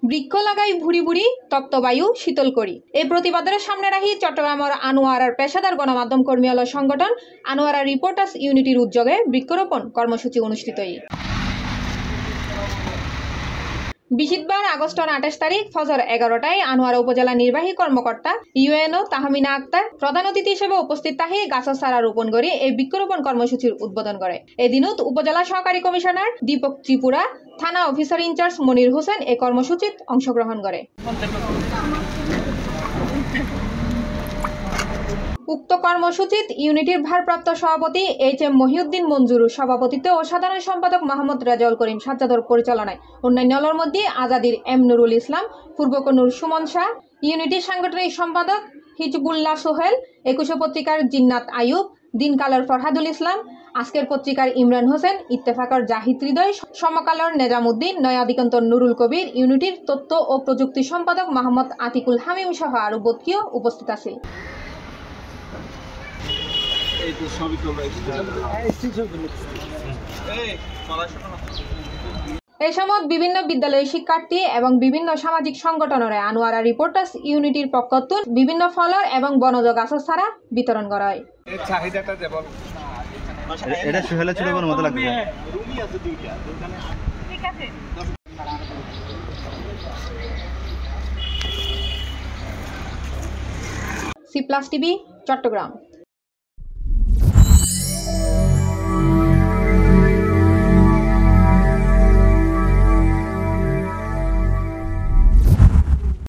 বৃক্ষ লাগাই ভুড়ি ভুড়ি তপ্তবায়ু শীতল করি এই প্রতিবাদের সামনে রাখি চট্টগ্রামের আনোয়ারার পেশাদার গণমাধ্যম কর্মী সংগঠন আনোয়ারা রিপোর্টার্স ইউনিটির উদ্যোগে বৃক্ষরোপণ কর্মসূচি অনুষ্ঠিত। বৃহস্পতিবার আগস্ট 28 তারিখ ফজর 11টায় আনোয়ারা উপজেলা নির্বাহী কর্মকর্তা ইউএনও তাহমিনা আক্তার প্রধান অতিথি হিসেবে উপস্থিত থাকি গাছের চারা রোপণ করে এই বৃক্ষরোপণ কর্মসূচির উদ্বোধন করে। এদিনত উপজেলা সহকারী কমিশনার দীপক ত্রিপুরা, থানা অফিসার ইনচার্জ মনির হোসেন এই কর্মসূচিত অংশগ্রহণ করে। উক্ত কর্মসূচিত ইউনিটির ভারপ্রাপ্ত সভাপতি এইচ.এম. মহিউদ্দিন মঞ্জুরুর সভাপতিত্বে ও সাধারণ সম্পাদক মোহাম্মদ রেজাউল করিম সাজ্জাদর পরিচালনায় অন্যান্যর মধ্যে আজাদির এম নুরুল ইসলাম, পূর্বকনুর সুমন শাহ, ইউনিটির সাংগঠনিক সম্পাদক হিজবুল্লাহ সোহেল, 21 পত্রিকার জিন্নাত আইয়ুব, দিনকালের ফরহাদুল ইসলাম, আজকের পত্রিকার ইমরান হোসেন, ইত্তেফাকর জাহিদ হৃদয়, সমকালের নেজামুদ্দিন, নয়া দিগন্তর নুরুল কবির, ইউনিটির তথ্য ও প্রযুক্তি সম্পাদক মোহাম্মদ আতিকুল হামিম সহ আরো বক্তীয় উপস্থিত আছে। এই সময় বিভিন্ন বিদ্যালয়ের শিক্ষার্থী এবং বিভিন্ন সামাজিক সংগঠনের আনোয়ারা রিপোর্টার্স ইউনিটির পক্ষত বিভিন্ন ফলর এবং বনজ গাছের চারা বিতরণ করা হয়। C+ TV Chittagong.